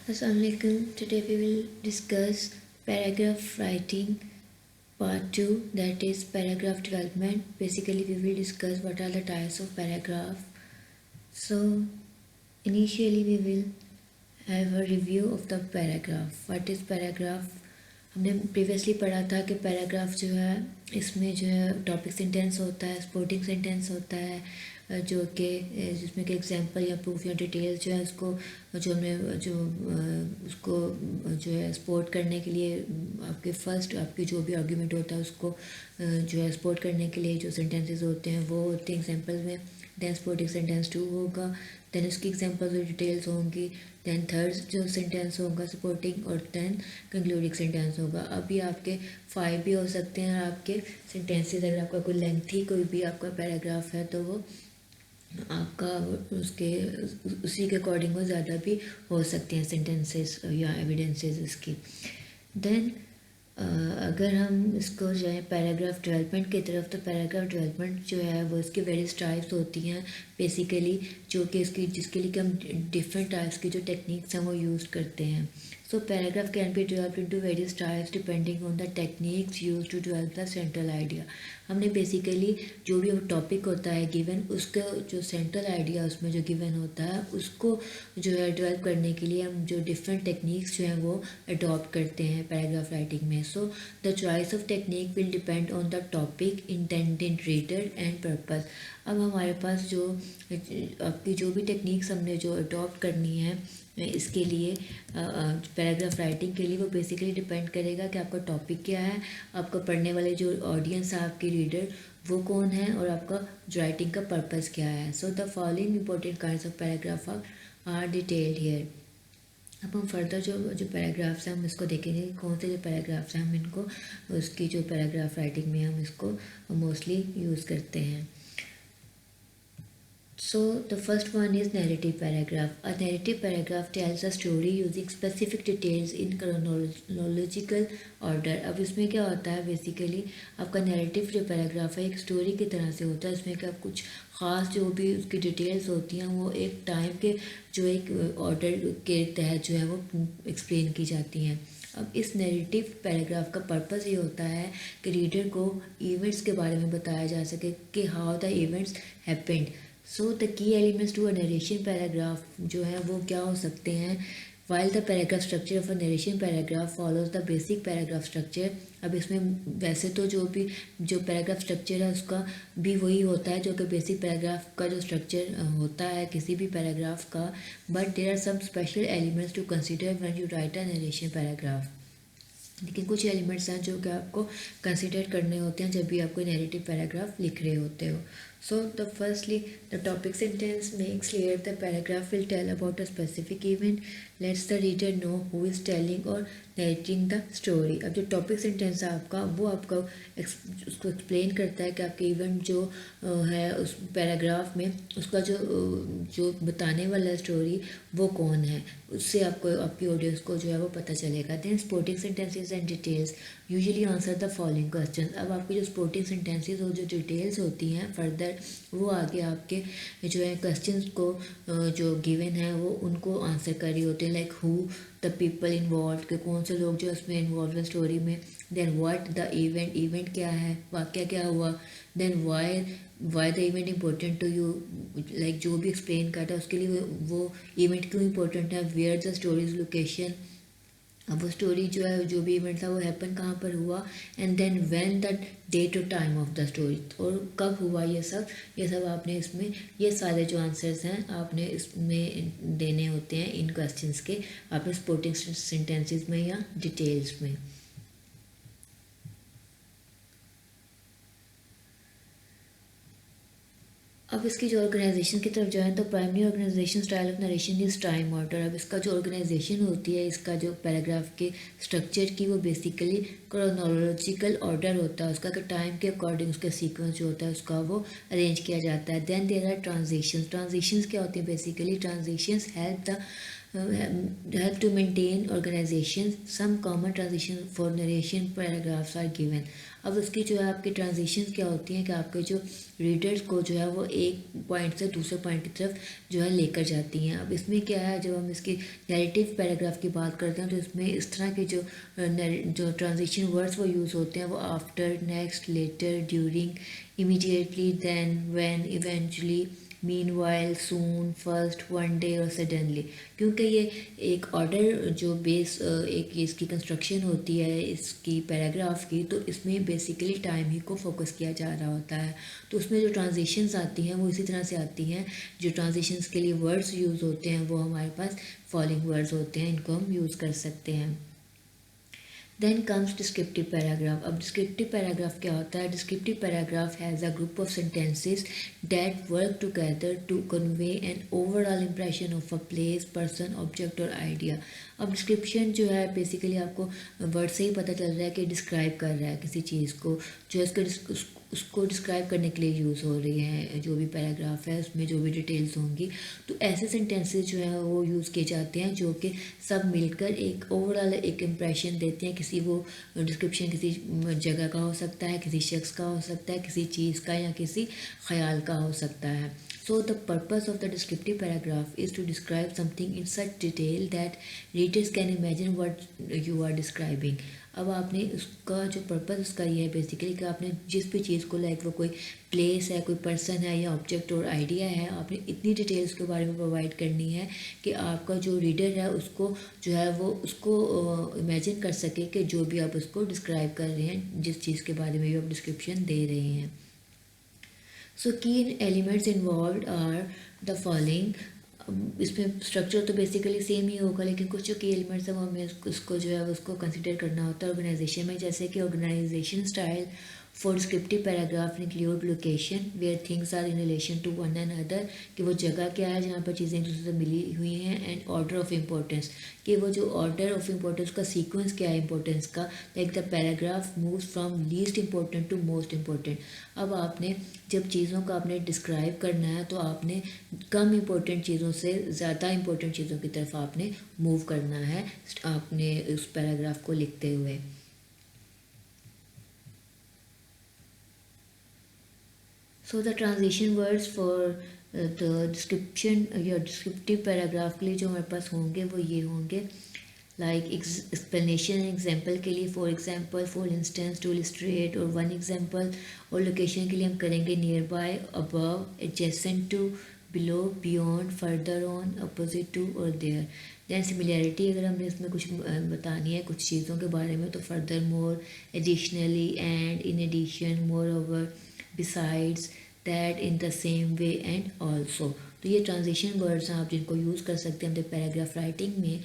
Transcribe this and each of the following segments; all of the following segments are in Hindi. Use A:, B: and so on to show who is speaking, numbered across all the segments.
A: Assalamualaikum. Today we will discuss paragraph writing part 2, that is paragraph development. Basically we will discuss what are the types of paragraph. So initially we will have a review of the paragraph. What is paragraph? हमने प्रीवियसली पढ़ा था कि पैराग्राफ जो है इसमें जो है टॉपिक सेंटेंस होता है, सपोर्टिंग सेंटेंस होता है, जो कि जिसमें कि एग्जांपल या प्रूफ या डिटेल जो है उसको जो हमने जो उसको जो है सपोर्ट करने के लिए आपके फर्स्ट आपकी जो भी आर्ग्यूमेंट होता है उसको जो है सपोर्ट करने के लिए जो सेंटेंसेस होते हैं वो होते हैं एग्जांपल में। देन सपोर्टिंग सेंटेंस 2 होगा, देन उसकी एग्जांपल जो डिटेल्स होंगी, देन थर्ड जो सेंटेंस होगा सपोर्टिंग, और देन कंक्लूडिंग सेंटेंस होगा। अभी आपके 5 भी हो सकते हैं, और आपके सेंटेंसेस अगर आपका कोई लेंथी कोई भी आपका पैराग्राफ है तो वो आपका उसके उसी के अकॉर्डिंग वो ज़्यादा भी हो सकते हैं सेंटेंसेस या एविडेंसेस उसकी। देन अगर हम इसको जो है पैराग्राफ डेवलपमेंट की तरफ, तो पैराग्राफ डेवलपमेंट जो है वो इसकी वेरियस टाइप्स होती हैं बेसिकली, जो कि इसकी जिसके लिए कि हम डिफरेंट टाइप्स की जो टेक्निक्स हैं वो यूज़ करते हैं। So paragraph can be developed into various types depending on the techniques used to develop the central idea. हमने बेसिकली जो भी टॉपिक होता है गिवन, उसका जो सेंट्रल आइडिया उसमें जो गिवन होता है उसको जो है डेवलप करने के लिए हम जो डिफरेंट टेक्निक्स जो हैं वो अडॉप्ट करते हैं पैराग्राफ राइटिंग में। So the choice of technique will depend on the topic, intended reader and purpose. अब हमारे पास जो आपकी जो भी टेक्निक्स हमने जो अडॉप्ट करनी है इसके लिए पैराग्राफ राइटिंग के लिए, वो बेसिकली डिपेंड करेगा कि आपका टॉपिक क्या है, आपका पढ़ने वाले जो ऑडियंस है, आपके रीडर वो कौन है, और आपका राइटिंग का पर्पस क्या है। So the following important kinds of paragraph are detailed here. अब हम फर्दर जो पैराग्राफ्स हैं हम इसको देखेंगे कौन से जो पैराग्राफ्स हैं हम इनको उसकी जो पैराग्राफ राइटिंग में हम इसको मोस्टली यूज़ करते हैं। So the first one is narrative paragraph. A narrative paragraph tells a story using specific details in chronological order. अब इसमें क्या होता है बेसिकली आपका नैरेटिव जो पैराग्राफ है एक स्टोरी की तरह से होता है, इसमें क्या कुछ ख़ास जो भी उसकी डिटेल्स होती हैं वो एक टाइम के जो एक ऑर्डर के तहत जो है वो एक्सप्लेन की जाती हैं। अब इस नैरेटिव पैराग्राफ का पर्पस ये होता है कि रीडर को इवेंट्स के बारे में बताया जा सके कि how the events happened. So the key elements to a narration paragraph जो है वो क्या हो सकते हैं। While the paragraph structure of a narration paragraph follows the basic paragraph structure. अब इसमें वैसे तो जो भी जो पैराग्राफ स्ट्रक्चर है उसका भी वही होता है जो कि बेसिक पैराग्राफ का जो स्ट्रक्चर होता है किसी भी पैराग्राफ का, but there are some special elements to consider when you write a narration paragraph. लेकिन कुछ एलिमेंट्स हैं जो कि आपको कंसिडर करने होते हैं जब भी आप कोई नैरेटिव पैराग्राफ लिख रहे होते हो। So the firstly, the topic sentence makes clear the paragraph will tell about a specific event, lets the reader know who is telling or narrating the story. अब जो टॉपिक सेंटेंस है आपका वो आपका उसको एक्सप्लेन करता है कि आपके इवेंट जो है उस पैराग्राफ में उसका जो बताने वाला स्टोरी वो कौन है, उससे आपको आपकी ऑडियंस को जो है वो पता चलेगा। Then supporting sentences and details usually answer the following question. अब आपकी जो स्पोर्टिंग सेंटेंसेस और जो डिटेल्स होती हैं फर्दर वो आगे आपके जो है क्वेश्चंस को जो गिवन है वो उनको आंसर कर रही होती है, like who the people involve के कौन से लोग जो उसमें इन्वॉल्व है स्टोरी में। Then what the event, event क्या है, वाक्य क्या हुआ। Then why the event important to you, like जो भी एक्सप्लेन करता है उसके लिए वो इवेंट क्यों इम्पोर्टेंट है। वेयर द स्टोरीज लोकेशन, अब वो स्टोरी जो है जो भी इवेंट था वो हैपन कहाँ पर हुआ। And then when the date और टाइम ऑफ द स्टोरी, और कब हुआ ये सब आपने इसमें ये सारे जो आंसर्स हैं आपने इसमें देने होते हैं इन क्वेश्चंस के, आपने सपोर्टिंग सेंटेंसेस में या डिटेल्स में। अब इसकी जो ऑर्गेनाइजेशन की तरफ जाएँ तो primary organisation style of narration is time order. अब इसका जो ऑर्गेनाइजेशन होती है इसका जो पैराग्राफ के स्ट्रक्चर की वो बेसिकली क्रोनोलॉजिकल ऑर्डर होता है उसका, कि टाइम के अकॉर्डिंग उसका सीक्वेंस जो होता है उसका वो अरेंज किया जाता है। Then there are transitions. Transitions क्या होती है basically, transitions help the help to maintain organization. Some common transition for narration paragraphs are given. अब उसकी जो है आपकी ट्रांजिशन क्या होती हैं कि आपके जो रीडर्स को जो है वो एक पॉइंट से दूसरे पॉइंट की तरफ जो है लेकर जाती हैं. अब इसमें क्या है, जब हम इसकी नैरेटिव पैराग्राफ की बात करते हैं तो इसमें इस तरह के जो ट्रांजिशन वर्ड्स वो यूज़ होते हैं वो after, next, later, during, immediately, then, when, eventually, meanwhile, soon, first, one day और सडनली. क्योंकि ये एक ऑर्डर जो बेस एक इसकी कंस्ट्रक्शन होती है इसकी पैराग्राफ की, तो इसमें बेसिकली टाइम ही को फोकस किया जा रहा होता है. तो उसमें जो ट्रांजिशंस आती हैं वो इसी तरह से आती हैं. जो ट्रांजिशंस के लिए वर्ड्स यूज़ होते हैं वो हमारे पास फॉलोइंग वर्ड्स होते हैं, इनको हम यूज़ कर सकते हैं. Then comes descriptive paragraph. अब डिस्क्रिप्टिव पैराग्राफ क्या होता है? Descriptive paragraph has a group of sentences that work together to convey an overall impression of a place, person, object और आइडिया. अब डिस्क्रिप्शन जो है बेसिकली आपको वर्ड से ही पता चल रहा है कि डिस्क्राइब कर रहा है किसी चीज़ को, जो उसको डिस्क्राइब करने के लिए यूज़ हो रही है. जो भी पैराग्राफ है उसमें जो भी डिटेल्स होंगी, तो ऐसे सेंटेंसेस जो हैं वो यूज़ किए जाते हैं जो कि सब मिलकर एक ओवरऑल एक इम्प्रेशन देते हैं. किसी वो डिस्क्रिप्शन किसी जगह का हो सकता है, किसी शख्स का हो सकता है, किसी चीज़ का या किसी ख्याल का हो सकता है. So the purpose of the descriptive paragraph is to describe something in such detail that readers can imagine what you are describing. अब आपने उसका जो पर्पस उसका ये है बेसिकली कि आपने जिस भी चीज़ को, लाइक वो कोई प्लेस है, कोई पर्सन है या ऑब्जेक्ट और आइडिया है, आपने इतनी डिटेल्स के बारे में प्रोवाइड करनी है कि आपका जो रीडर है उसको जो है वो उसको इमेजिन कर सके कि जो भी आप उसको डिस्क्राइब कर रहे हैं, जिस चीज़ के बारे में भी आप डिस्क्रिप्शन दे रहे हैं. So key elements involve are the following. इसमें स्ट्रक्चर तो बेसिकली सेम ही होगा, लेकिन कुछ जो की एलिमेंट्स हैं वो हमें उसको जो है उसको कंसिडर करना होता है ऑर्गेनाइजेशन में. जैसे कि organisation style for descriptive paragraph include location where things are in relation to one and other, कि वो जगह क्या है जहाँ पर चीज़ें एक दूसरे से मिली हुई हैं. एंड ऑर्डर ऑफ इम्पोर्टेंस, कि वो जो ऑर्डर ऑफ इम्पोर्टेंस का सीक्वेंस क्या है इम्पोर्टेंस का, like the paragraph moves from least important to most important. अब आपने जब चीज़ों का आपने डिस्क्राइब करना है तो आपने कम इम्पोर्टेंट चीज़ों से ज़्यादा इम्पोर्टेंट चीज़ों की तरफ आपने मूव करना है आपने उस पैराग्राफ को लिखते हुए. So the transition words for the description या डिस्क्रिप्टिव पैराग्राफ के लिए जो हमारे पास होंगे वो ये होंगे, लाइक एक्सप्लेनेशन एग्जाम्पल के लिए for example, for instance, to illustrate, और वन एग्जाम्पल. और लोकेशन के लिए हम करेंगे nearby, above, adjacent to, below, beyond, further on, opposite to और देयर. दैन सिमिलैरिटी, अगर हमने इसमें कुछ बतानी है कुछ चीज़ों के बारे में तो furthermore, additionally, and, in addition, moreover, besides, that, in the same way and also. तो ये ट्रांजिशन वर्ड्स हैं आप जिनको यूज़ कर सकते हैं अपने पैराग्राफ राइटिंग में,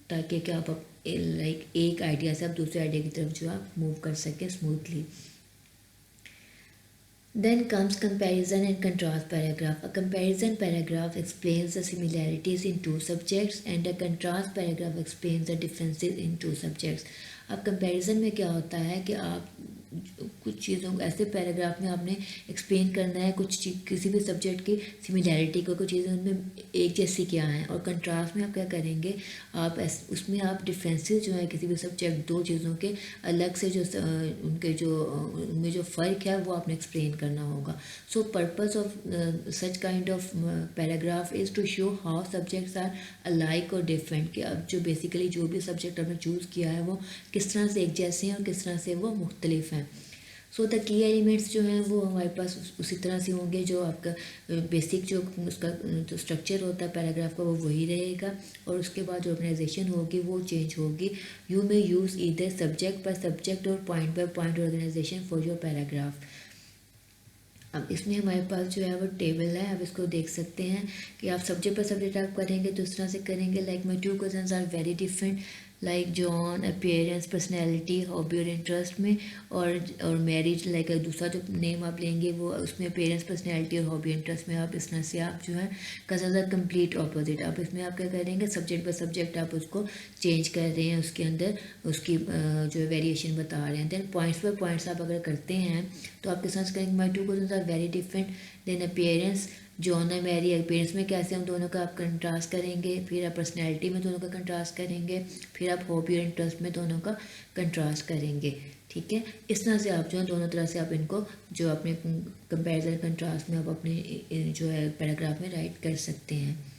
A: ताकि क्या आप लाइक एक आइडिया से आप दूसरे आइडिया की तरफ जो आप मूव कर सकें smoothly. Then comes comparison and contrast paragraph. A comparison paragraph explains the similarities in two subjects and a contrast paragraph explains the differences in two subjects. अब कंपैरिजन में क्या होता है कि आप कुछ चीज़ों को ऐसे पैराग्राफ में आपने एक्सप्लेन करना है किसी भी सब्जेक्ट की सिमिलैरिटी को, कुछ चीज़ें उनमें एक जैसी क्या हैं. और कंट्रास्ट में आप क्या करेंगे, आप उसमें आप डिफरेंसेस जो है किसी भी सब्जेक्ट दो चीज़ों के अलग से जो उनमें जो फ़र्क है वो आपने एक्सप्लेन करना होगा. So purpose of such kind of paragraph is to show how subjects are alike और डिफरेंट, कि अब जो बेसिकली जो भी सब्जेक्ट आपने चूज़ किया है वो किस तरह से एक जैसे हैं और किस तरह से वो मुख्तलिफ हैं. सो द की एलिमेंट्स जो हैं वो हमारे पास उसी तरह से होंगे, जो आपका बेसिक जो उसका जो स्ट्रक्चर होता है पैराग्राफ का वो वही रहेगा. और उसके बाद जो ऑर्गेनाइजेशन होगी वो चेंज होगी. You may use either subject by subject और point by point organisation for your paragraph. अब इसमें हमारे पास जो है वो टेबल है, आप इसको देख सकते हैं कि आप सब्जेक्ट पर सब्जेक्ट आप करेंगे तो इस तरह से करेंगे, like my two cousins are very different, like John, appearance, personality, hobby और इंटरेस्ट में. और मैरिज, लाइक दूसरा जो नेम आप लेंगे वो उसमें अपीयरेंस, पर्सनैलिटी और हॉबी इंटरेस्ट में आप इस तरह से आप जो है कजन्स आर कंप्लीट ऑपोजिट. आप इसमें आप क्या करेंगे, सब्जेक्ट बाय सब्जेक्ट आप उसको चेंज कर रहे हैं, उसके अंदर उसकी जो है वेरिएशन बता रहे हैं. दैन पॉइंट्स बाय पॉइंट्स आप अगर करते हैं तो आपके साथ करेंगे my two cousins are very different. Then appearance, John और मैरी अपीयरेंस में कैसे हम दोनों का आप कंट्रास्ट करेंगे, फिर आप पर्सनैलिटी में दोनों का कंट्रास्ट करेंगे, फिर आप हॉबी और इंटरेस्ट में दोनों का कंट्रास्ट करेंगे। ठीक है, इस तरह से आप जो है दोनों तरह से आप इनको जो अपने कंपैरिजन कंट्रास्ट में आप अपने जो है पैराग्राफ में राइट कर सकते हैं।